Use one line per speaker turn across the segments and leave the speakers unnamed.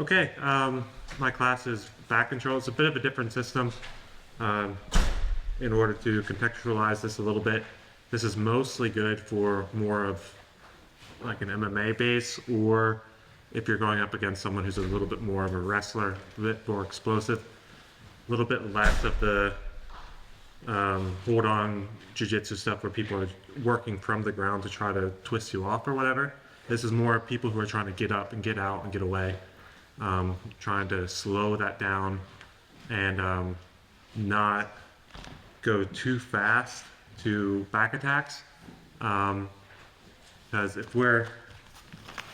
Okay, my class is back control. It's a bit of a different system. In order to contextualize this a little bit, this is mostly good for more of like an MMA base, or if you're going up against someone who's a little bit more of a wrestler, a bit more explosive, a little bit less of the hold on jiu-jitsu stuff where people are working from the ground to try to twist you off or whatever. This is more people who are trying to get up and get out and get away, trying to slow that down and not go too fast to back attacks. Because if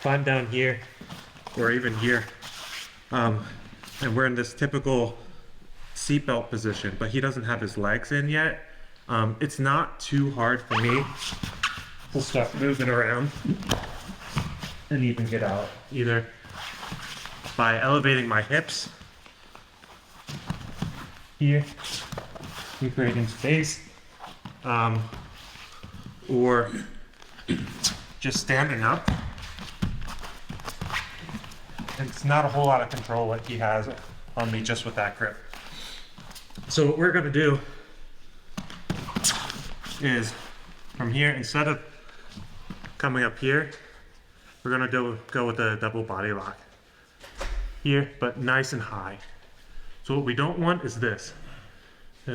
I'm down here or even here, and we're in this typical seatbelt position, but he doesn't have his legs in yet, it's not too hard for me to start moving around and even get out, either by elevating my hips here, creating space, or just standing up. And it's not a whole lot of control what he has on me just with that grip. So what we're gonna do is from here, instead of coming up here, we're gonna go with a double body lock here, but nice and high. So what we don't want is this.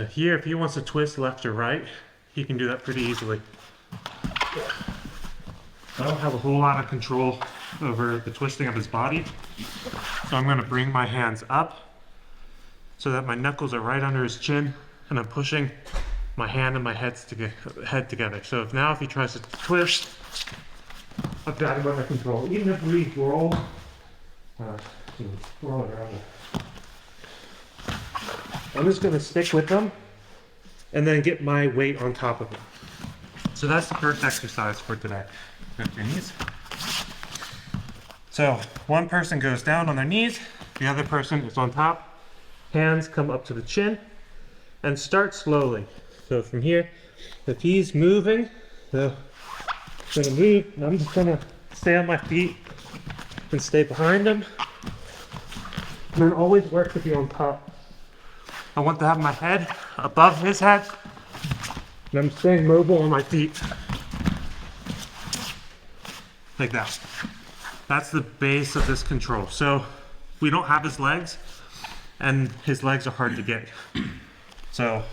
Here, if he wants to twist left or right, he can do that pretty easily. I don't have a whole lot of control over the twisting of his body, so I'm gonna bring my hands up so that my knuckles are right under his chin, and I'm pushing my hand and my head together. So if he tries to twist, I've got him under control. Even if we roll around. I'm just gonna stick with them and then get my weight on top of them. So that's the first exercise for today. Go to your knees. So one person goes down on their knees, the other person is on top. Hands come up to the chin and start slowly. So from here, if he's moving, I'm gonna move, and I'm just gonna stay on my feet and stay behind him. And then always work to be on top. I want to have my head above his head, and I'm staying mobile on my feet. Like that. That's the base of this control. So we don't have his legs, and his legs are hard to get. So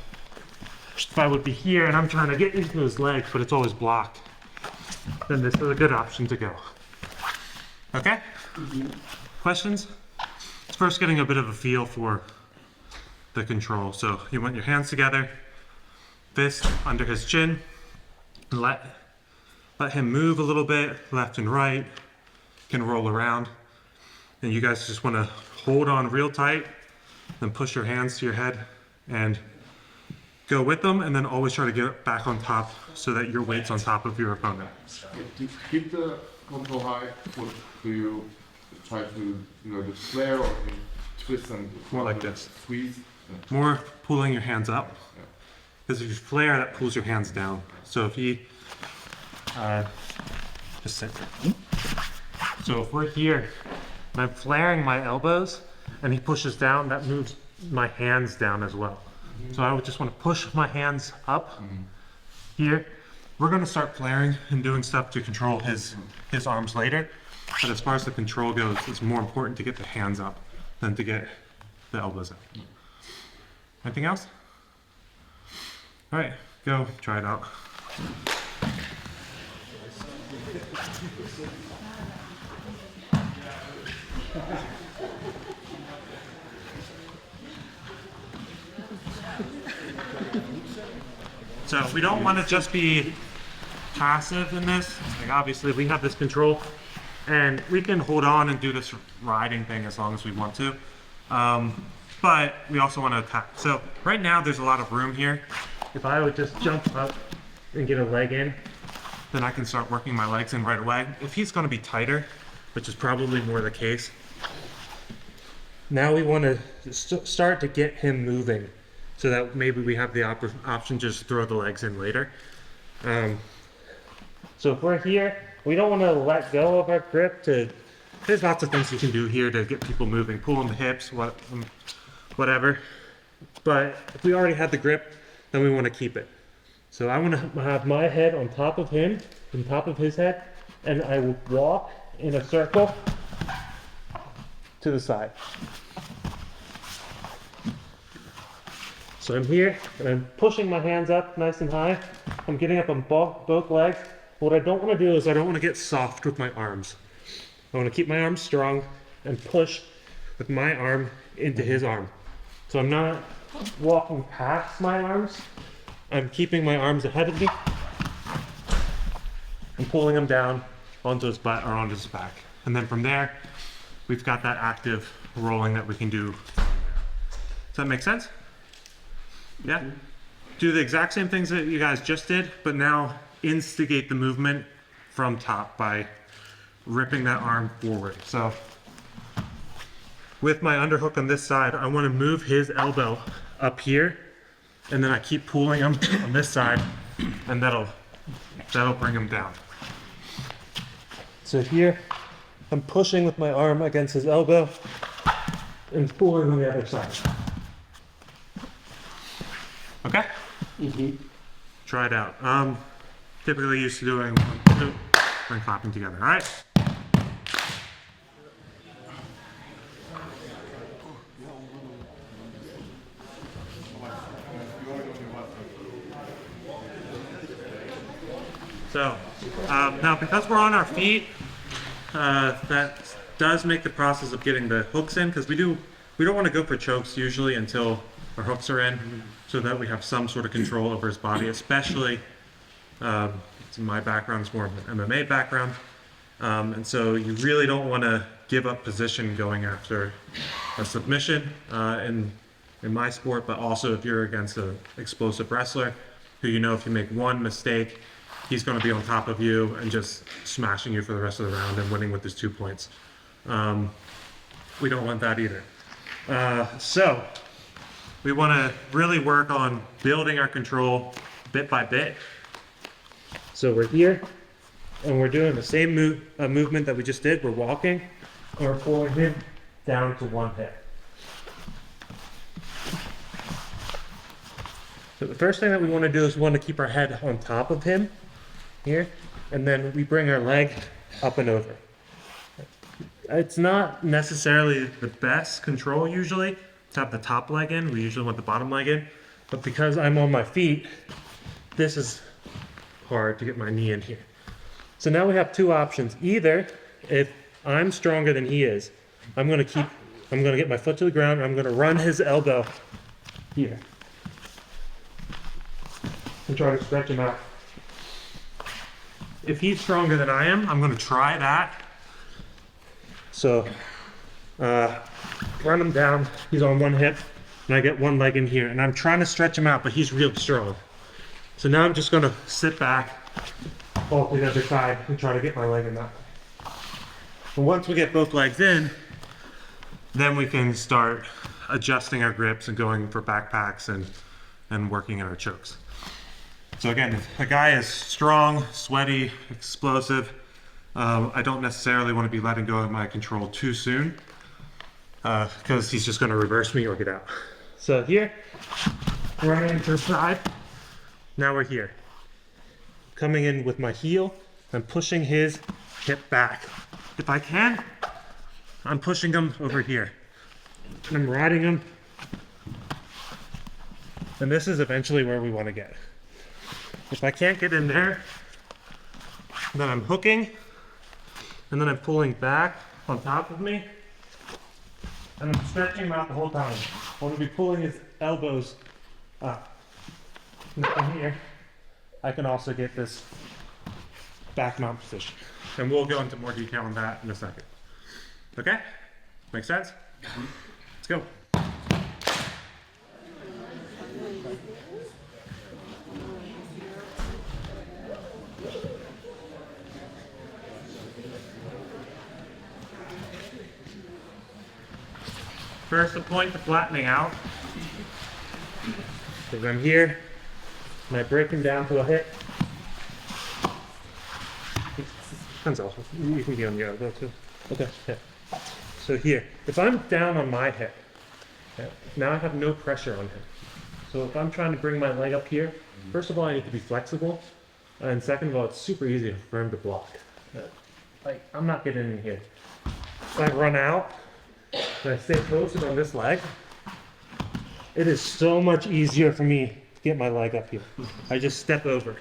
if I would be here and I'm trying to get into his legs, but it's always blocked, then this is a good option to go. Okay? Questions? It's first getting a bit of a feel for the control. So you want your hands together, fist under his chin, and let him move a little bit, left and right, can roll around. And you guys just want to hold on real tight, then push your hands to your head and go with them, and then always try to get back on top so that your weight's on top of your opponent.
To keep the control high, what do you try to just flare or twist and
more like this?
Squeeze?
More pulling your hands up, because if you flare, that pulls your hands down. So if he just sit there. So if we're here and I'm flaring my elbows and he pushes down, that moves my hands down as well. So I would just want to push my hands up here. We're going to start flaring and doing stuff to control his arms later. But as far as the control goes, it's more important to get the hands up than to get the elbows up. Anything else? All right, go try it out. So we don't want to just be passive in this. Like obviously we have this control and we can hold on and do this riding thing as long as we want to. But we also want to attack. So right now there's a lot of room here. If I would just jump up and get a leg in, then I can start working my legs in right away. If he's going to be tighter, which is probably more the case, now we want to start to get him moving so that maybe we have the option to just throw the legs in later. So if we're here, we don't want to let go of our grip to there's lots of things you can do here to get people moving, pulling the hips, whatever. But if we already had the grip, then we want to keep it. So I want to have my head on top of him, on top of his head, and I will walk in a circle to the side. So I'm here, and I'm pushing my hands up nice and high. I'm getting up on both legs. What I don't want to do is I don't want to get soft with my arms. I want to keep my arms strong and push with my arm into his arm. So I'm not walking past my arms. I'm keeping my arms ahead of me and pulling them down onto his butt or onto his back. And then from there, we've got that active rolling that we can do. Does that make sense? Yeah? Do the exact same things that you guys just did, but now instigate the movement from top by ripping that arm forward. So with my underhook on this side, I want to move his elbow up here, and then I keep pulling him on this side, and that'll bring him down. So here, I'm pushing with my arm against his elbow and pulling on the other side. Okay? Try it out. Typically used to doing 1, 2, and clapping together. All right? So, now because we're on our feet, that does make the process of getting the hooks in, because we don't want to go for chokes usually until our hooks are in, so that we have some sort of control over his body, especially, my background is more of an MMA background, and so you really don't want to give up position going after a submission in my sport, but also if you're against an explosive wrestler who you know if you make one mistake, he's going to be on top of you and just smashing you for the rest of the round and winning with his 2 points. We don't want that either. So we want to really work on building our control bit by bit. So we're here, and we're doing the same movement that we just did. We're walking, and we're pulling him down to one hip. So the first thing that we want to do is we want to keep our head on top of him here, and then we bring our leg up and over. It's not necessarily the best control usually to have the top leg in. We usually want the bottom leg in, but because I'm on my feet, this is hard to get my knee in here. So now we have two options. Either if I'm stronger than he is, I'm gonna get my foot to the ground, and I'm gonna run his elbow here and try to stretch him out. If he's stronger than I am, I'm gonna try that. So run him down, he's on one hip, and I get one leg in here, and I'm trying to stretch him out, but he's real strong. So now I'm just gonna sit back, fall to the other side, and try to get my leg in that way. And once we get both legs in, then we can start adjusting our grips and going for backpacks and working in our chokes. So again, if a guy is strong, sweaty, explosive, I don't necessarily want to be letting go of my control too soon, because he's just going to reverse me or get out. So here, running to the side. Now we're here. Coming in with my heel, I'm pushing his hip back. If I can, I'm pushing him over here. And I'm riding him. And this is eventually where we want to get. If I can't get in there, then I'm hooking, and then I'm pulling back on top of me, and I'm stretching him out the whole time. I want to be pulling his elbows up. And from here, I can also get this back mount position. And we'll go into more detail on that in a second. Okay? Make sense? Let's go. First, the point to flattening out. Because I'm here, and I break him down to a hit. Depends also. You can be on the elbow too. Okay. Yeah. So here, if I'm down on my hip, now I have no pressure on him. So if I'm trying to bring my leg up here, first of all, I need to be flexible. And second of all, it's super easy for him to block. Like, I'm not getting in here. If I run out, and I stay posted on this leg, it is so much easier for me to get my leg up here. I just step over.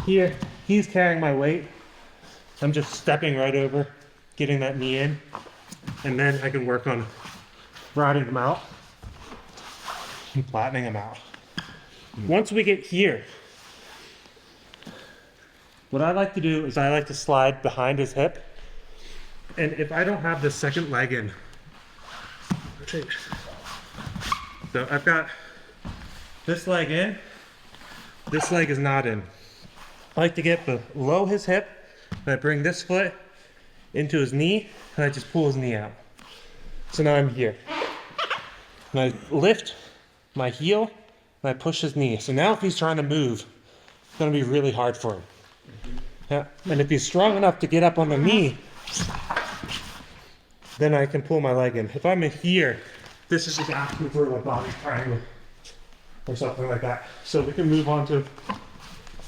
Here, he's carrying my weight. I'm just stepping right over, getting that knee in, and then I can work on riding them out and flattening them out. Once we get here, what I like to do is I like to slide behind his hip, and if I don't have the second leg in, so I've got this leg in, this leg is not in. I like to get below his hip, and I bring this foot into his knee, and I just pull his knee out. So now I'm here. And I lift my heel, and I push his knee. So now if he's trying to move, it's gonna be really hard for him. Yeah. And if he's strong enough to get up on the knee, then I can pull my leg in. If I'm in here, this is just asking for a body triangle or something like that. So we can move on to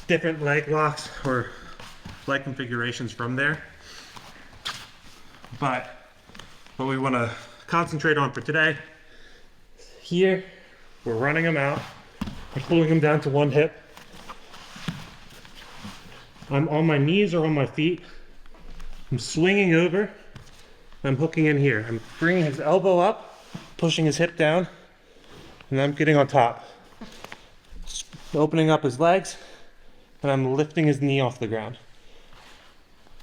different leg locks or leg configurations from there. But what we want to concentrate on for today, here, we're running them out. I'm pulling them down to one hip. I'm on my knees or on my feet. I'm swinging over. I'm hooking in here. I'm bringing his elbow up, pushing his hip down, and I'm getting on top. Opening up his legs, and I'm lifting his knee off the ground.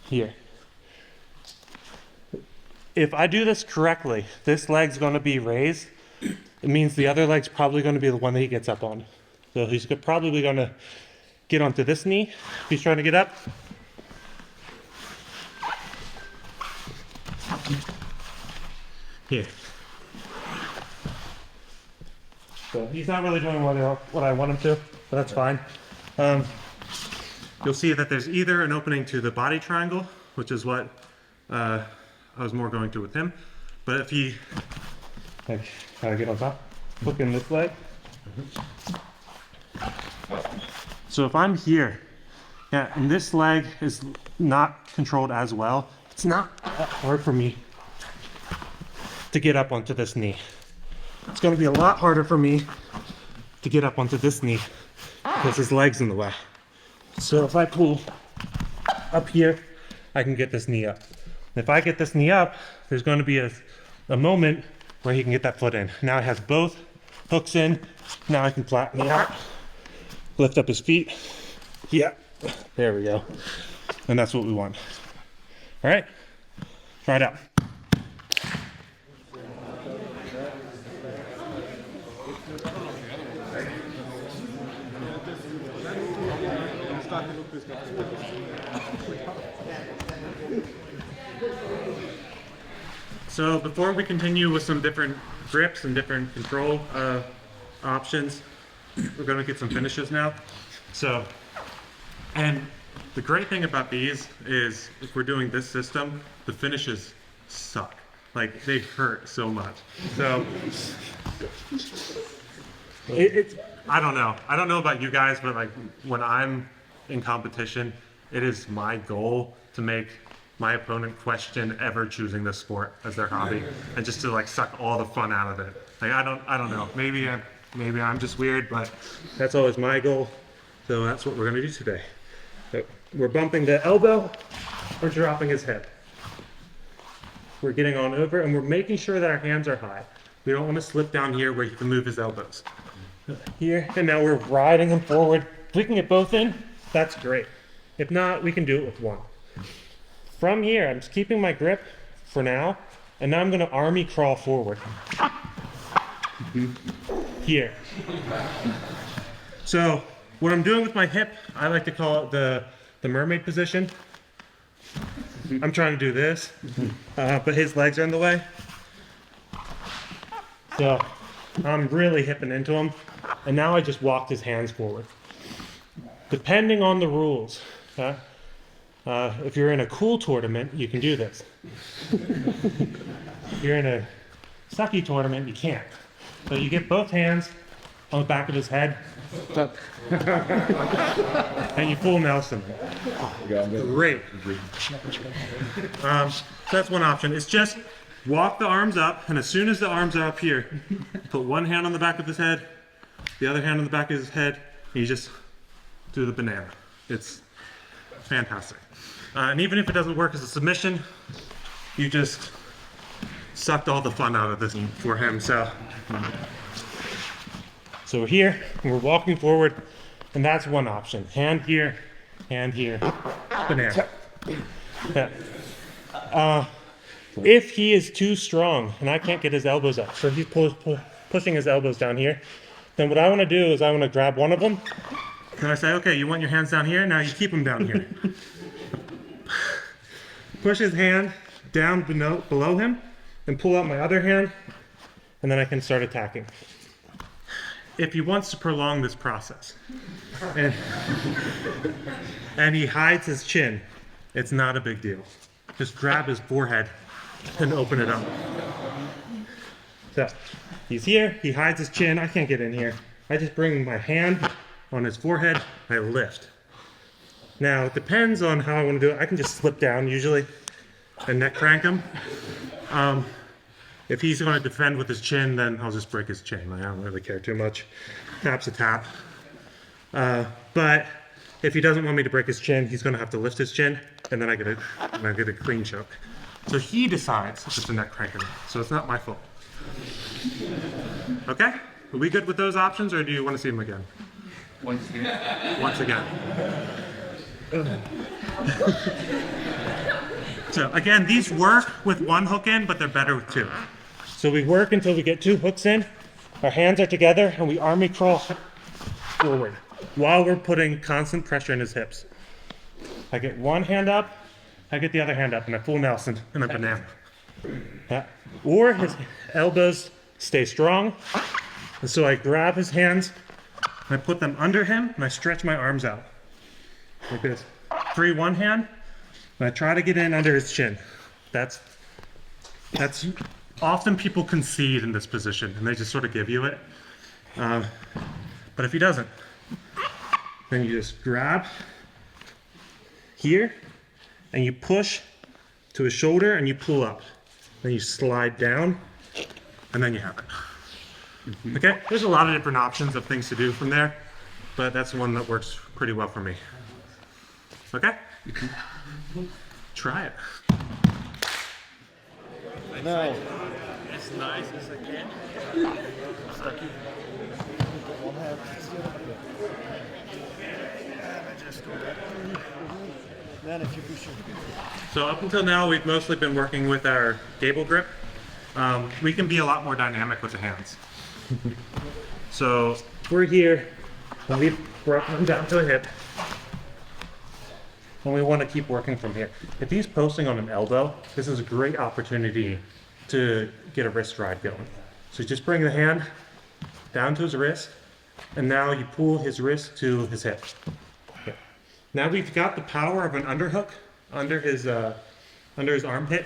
Here. If I do this correctly, this leg's going to be raised. It means the other leg's probably going to be the one that he gets up on. So he's probably going to get onto this knee if he's trying to get up. Here. So he's not really doing what I want him to, but that's fine. You'll see that there's either an opening to the body triangle, which is what I was more going to with him. But if he, like, how to get on top, hook in this leg. So if I'm here, yeah, and this leg is not controlled as well, it's not that hard for me to get up onto this knee. It's going to be a lot harder for me to get up onto this knee because his leg's in the way. So if I pull up here, I can get this knee up. If I get this knee up, there's going to be a moment where he can get that foot in. Now he has both hooks in. Now I can flatten it out, lift up his feet. Yeah, there we go. And that's what we want. All right, try it out. So before we continue with some different grips and different control options, we're going to get some finishes now. So, and the great thing about these is if we're doing this system, the finishes suck. Like, they hurt so much. So it's, I don't know. I don't know about you guys, but like when I'm in competition, it is my goal to make my opponent question ever choosing this sport as their hobby, and just to like suck all the fun out of it. Like I don't know. Maybe I'm just weird, but that's always my goal. So that's what we're gonna do today. So we're bumping the elbow, we're dropping his hip. We're getting on over, and we're making sure that our hands are high. We don't want to slip down here where he can move his elbows. Here, and now we're riding him forward. If we can get both in, that's great. If not, we can do it with one. From here, I'm just keeping my grip for now, and now I'm going to army crawl forward. Here. So what I'm doing with my hip, I like to call it the mermaid position. I'm trying to do this, but his legs are in the way. So I'm really hipping into him, and now I just walked his hands forward. Depending on the rules, If you're in a cool tournament, you can do this. If you're in a sucky tournament, you can't. So you get both hands on the back of his head, and you full Nelson. Great. So that's one option. It's just walk the arms up, and as soon as the arms are up here, put one hand on the back of his head, the other hand on the back of his head, and you just do the banana. It's fantastic. And even if it doesn't work as a submission, you just sucked all the fun out of this for him. So we're here, and we're walking forward, and that's one option. Hand here, banana. Yeah. If he is too strong and I can't get his elbows up, so he's pushing his elbows down here, then what I want to do is I want to grab one of them, and I say, okay, you want your hands down here? Now you keep them down here. Push his hand down below him, and pull out my other hand, and then I can start attacking. If he wants to prolong this process, and he hides his chin, it's not a big deal. Just grab his forehead and open it up. So he's here, he hides his chin, I can't get in here. I just bring my hand on his forehead, I lift. Now it depends on how I want to do it. I can just slip down usually and neck crank him. If he's going to defend with his chin, then I'll just break his chin. I don't really care too much. Tap's a tap. But if he doesn't want me to break his chin, he's going to have to lift his chin, and then I get a clean choke. So he decides if it's a neck crank or not. So it's not my fault. Okay? Are we good with those options, or do you want to see them again?
Once again.
Once again. So again, these work with one hook in, but they're better with two. So we work until we get two hooks in, our hands are together, and we army crawl forward while we're putting constant pressure in his hips. I get one hand up, I get the other hand up, and I full Nelson and a banana. Yeah. Or his elbows stay strong, and so I grab his hands, and I put them under him, and I stretch my arms out. Like this. Free one hand, and I try to get in under his chin. That's often people concede in this position, and they just sort of give you it. But if he doesn't, then you just grab here, and you push to his shoulder, and you pull up. Then you slide down, and then you have it. Okay, there's a lot of different options of things to do from there, but that's one that works pretty well for me. Okay? Try it.
No.
As nice as I can.
Then if you push it.
So up until now, we've mostly been working with our gable grip. We can be a lot more dynamic with the hands. So we're here, and we've broken them down to a hip. And we want to keep working from here. If he's posting on an elbow, this is a great opportunity to get a wrist ride going. So just bring the hand down to his wrist, and now you pull his wrist to his hip. Okay. Now we've got the power of an underhook under his armpit,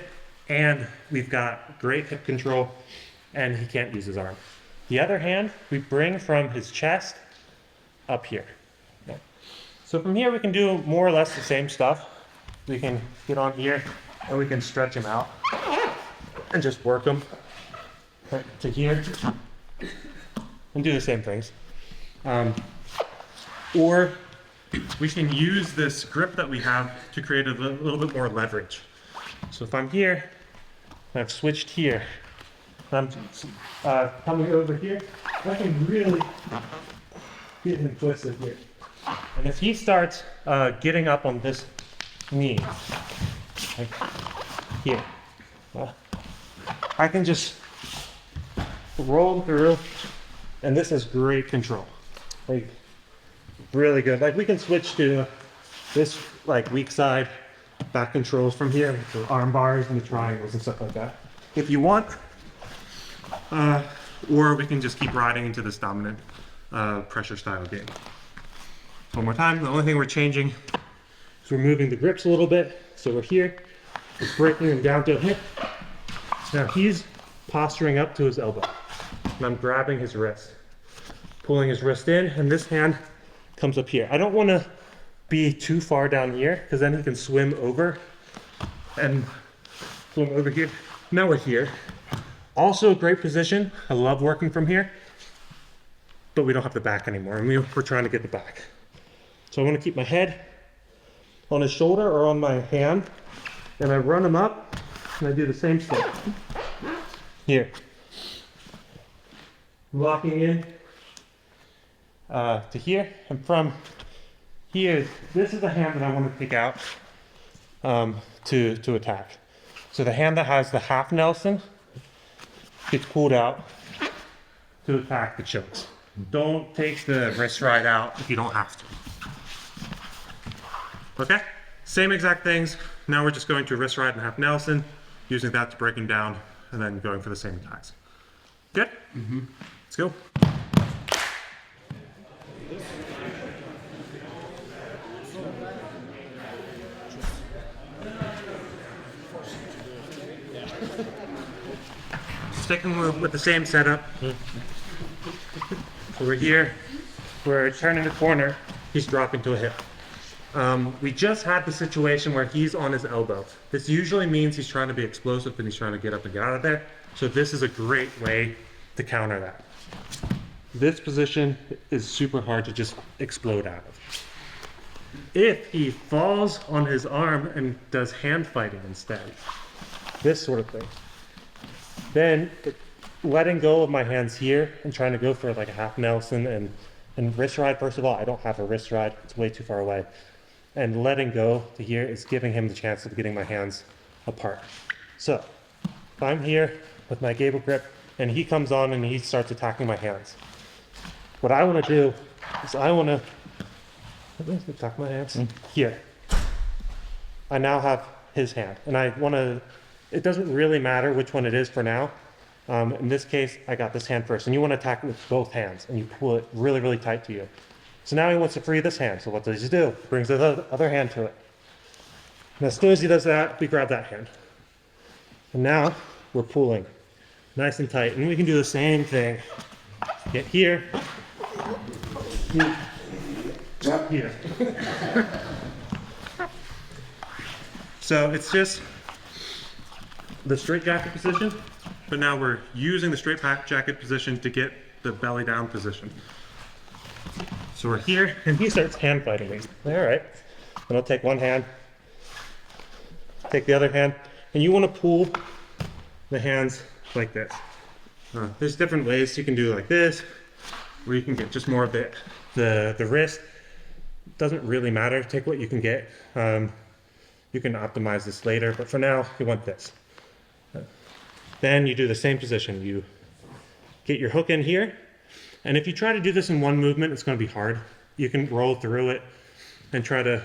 and we've got great hip control, and he can't use his arm. The other hand, we bring from his chest up here. Okay. So from here, we can do more or less the same stuff. We can get on here, and we can stretch him out and just work him to here and do the same things. Or we can use this grip that we have to create a little bit more leverage. So if I'm here, and I've switched here, and I'm coming over here, I can really get him twisted here. And if he starts getting up on this knee, like here, I can just roll him through, and this is great control. Like, really good. Like, we can switch to this, like, weak side back controls from here, with the arm bars and the triangles and stuff like that, if you want. Or we can just keep riding into this dominant pressure style game. One more time, the only thing we're changing is removing the grips a little bit. So we're here, we're breaking him down to a hip. Now he's posturing up to his elbow, and I'm grabbing his wrist, pulling his wrist in, and this hand comes up here. I don't want to be too far down here, because then he can swim over and swim over here. Now we're here. Also a great position. I love working from here, but we don't have the back anymore, and we're trying to get the back. So I want to keep my head on his shoulder or on my hand, and I run him up, and I do the same step. Here. Locking in to here, and from here, this is the hand that I want to take out to attack. So the hand that has the half Nelson gets pulled out to attack the chokes. Don't take the wrist ride out if you don't have to. Okay, same exact things. Now we're just going to wrist ride and half Nelson, using that to break him down, and then going for the same attacks. Good? Mm-hmm. Let's go. Sticking with the same setup. So we're here, we're turning the corner, he's dropping to a hip. We just had the situation where he's on his elbow. This usually means he's trying to be explosive and he's trying to get up and get out of there. So this is a great way to counter that. This position is super hard to just explode out of. If he falls on his arm and does hand fighting instead, this sort of thing, then letting go of my hands here and trying to go for like a half Nelson and wrist ride, first of all, I don't have a wrist ride, it's way too far away. And letting go to here is giving him the chance of getting my hands apart. So, if I'm here with my gable grip and he comes on and he starts attacking my hands, what I want to do is I want to attack my hands here. I now have his hand, and I want to, it doesn't really matter which one it is for now. In this case, I got this hand first, and you want to attack with both hands, and you pull it really, really tight to you. So now he wants to free this hand, so what does he do? Brings the other hand to it. And as soon as he does that, we grab that hand. And now we're pulling nice and tight, and we can do the same thing. Get here, here. So it's just the straight jacket position, but now we're using the straight jacket position to get the belly down position. So we're here, and he starts hand fighting me. All right, then I'll take one hand, take the other hand, and you want to pull the hands like this. There's different ways you can do like this, where you can get just more of the wrist. Doesn't really matter, take what you can get. You can optimize this later, but for now, you want this. Then you do the same position. You get your hook in here, and if you try to do this in one movement, it's going to be hard. You can roll through it and try to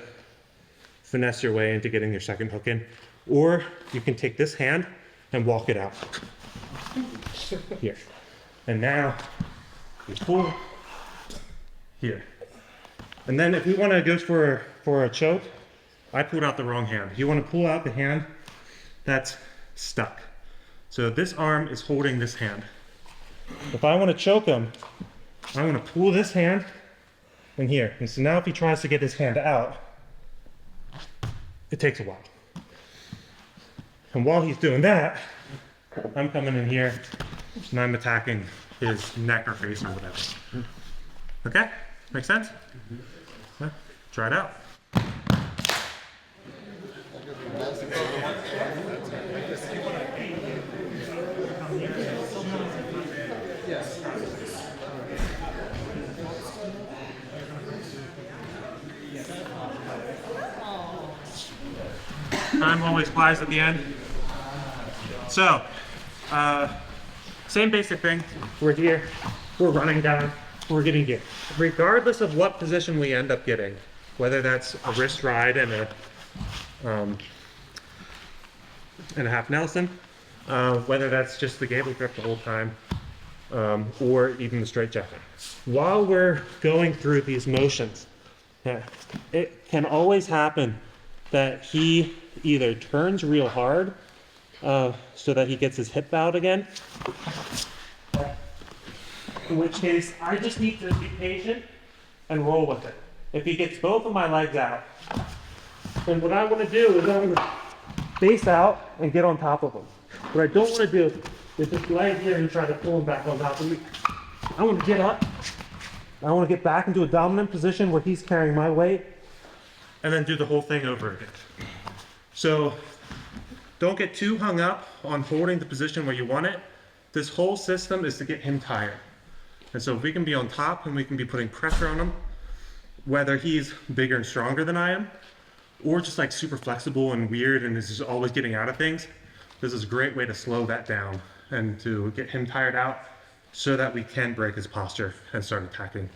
finesse your way into getting your second hook in, or you can take this hand and walk it out. Here. And now you pull here. And then if we want to go for a choke, I pulled out the wrong hand. You want to pull out the hand that's stuck. So this arm is holding this hand. If I want to choke him, I want to pull this hand in here. And so now if he tries to get his hand out, it takes a while. And while he's doing that, I'm coming in here and I'm attacking his neck or face or whatever. Okay? Make sense? Yeah. Try it out. Time always flies at the end. So, same basic thing. We're here, we're running down, we're getting gear. Regardless of what position we end up getting, whether that's a wrist ride and a half Nelson, whether that's just the gable grip the whole time, or even the straight jacket. While we're going through these motions, it can always happen that he either turns real hard so that he gets his hip out again, in which case I just need to be patient and roll with it. If he gets both of my legs out, then what I want to do is I'm going to face out and get on top of him. What I don't want to do is just lay here and try to pull him back on top of me. I want to get up. I want to get back into a dominant position where he's carrying my weight, and then do the whole thing over again. So don't get too hung up on holding the position where you want it. This whole system is to get him tired. And so if we can be on top and we can be putting pressure on him, whether he's bigger and stronger than I am, or just like super flexible and weird and is just always getting out of things, this is a great way to slow that down and to get him tired out so that we can break his posture and start attacking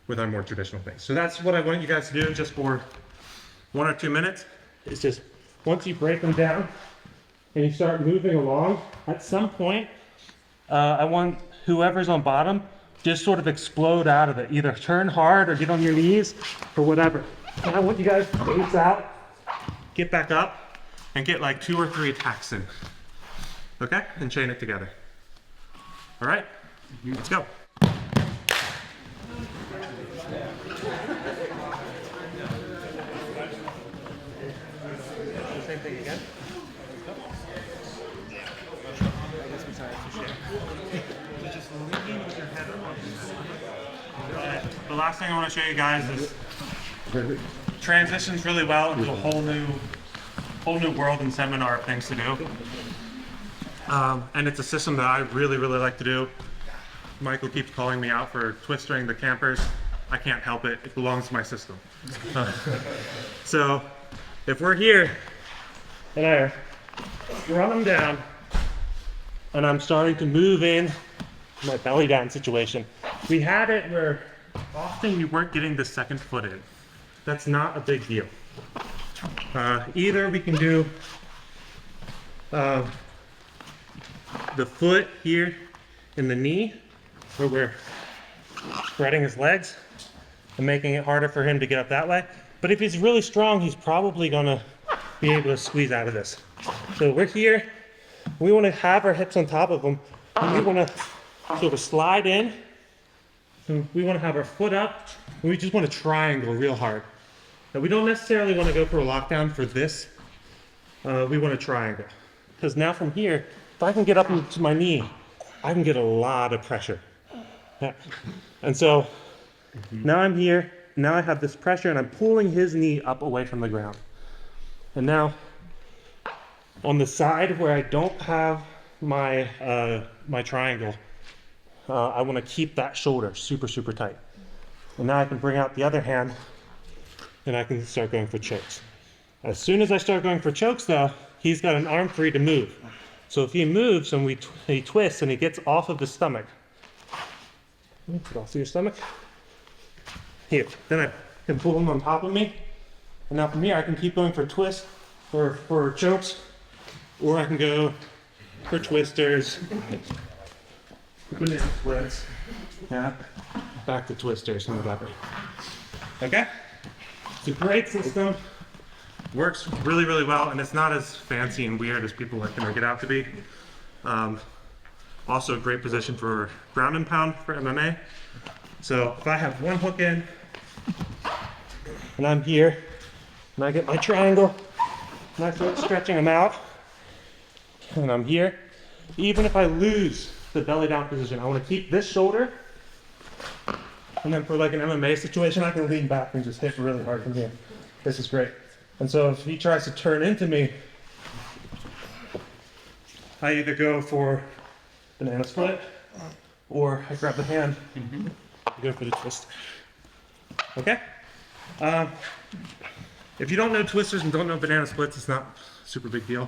with our more traditional things. So that's what I want you guys to do just for 1 or 2 minutes. It's just once you break them down and you start moving along, at some point, I want whoever's on bottom just sort of explode out of it. Either turn hard or get on your knees or whatever. And I want you guys to face out, get back up, and get like 2 or 3 attacks in. Okay? And chain it together. All right? Let's go. Same thing again. Just lean with your head on. The last thing I want to show you guys is transitions really well into a whole new world and seminar of things to do. And it's a system that I really like to do. Michael keeps calling me out for twistering the campers. I can't help it. It belongs to my system. So if we're here and I run them down and I'm starting to move in my belly down situation. We had it where often you weren't getting the second foot in. That's not a big deal. Either we can do the foot here in the knee, where we're spreading his legs and making it harder for him to get up that way. But if he's really strong, he's probably gonna be able to squeeze out of this. So we're here, we wanna have our hips on top of him, and we wanna sort of slide in, and we wanna have our foot up, and we just wanna triangle real hard. Now we don't necessarily wanna go for a lockdown for this, we wanna triangle. Because now from here, if I can get up into my knee, I can get a lot of pressure. Yeah. And so now I'm here, now I have this pressure and I'm pulling his knee up away from the ground. And now on the side where I don't have my, my triangle, I want to keep that shoulder super tight. And now I can bring out the other hand and I can start going for chokes. As soon as I start going for chokes though, he's got an arm free to move. So if he moves and he twists and he gets off of the stomach, get off of your stomach, here, then I can pull him on top of me. And now from here I can keep going for twists or for chokes, or I can go for twisters, banana splits, yeah, back to twisters and whatever. Okay? It's a great system. Works really well, and it's not as fancy and weird as people like to make it out to be. Also a great position for ground and pound for MMA. So if I have one hook in, and I'm here, and I get my triangle, and I start stretching them out, and I'm here, even if I lose the belly down position, I want to keep this shoulder, and then for like an MMA situation, I can lean back and just hit really hard from here. This is great. And so if he tries to turn into me, I either go for banana split, or I grab the hand and go for the twist. Okay? If you don't know twisters and don't know banana splits, it's not a super big deal.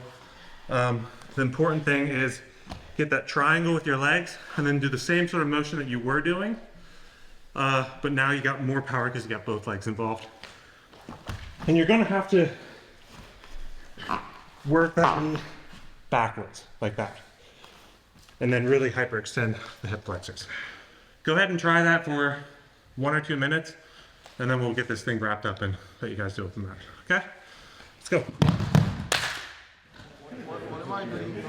The important thing is get that triangle with your legs and then do the same sort of motion that you were doing, but now you got more power because you got both legs involved. And you're gonna have to work that knee backwards, like that. And then really hyperextend the hip flexors. Go ahead and try that for 1 or 2 minutes, and then we'll get this thing wrapped up and let you guys do it from there, okay? Let's go. go.
What am I doing?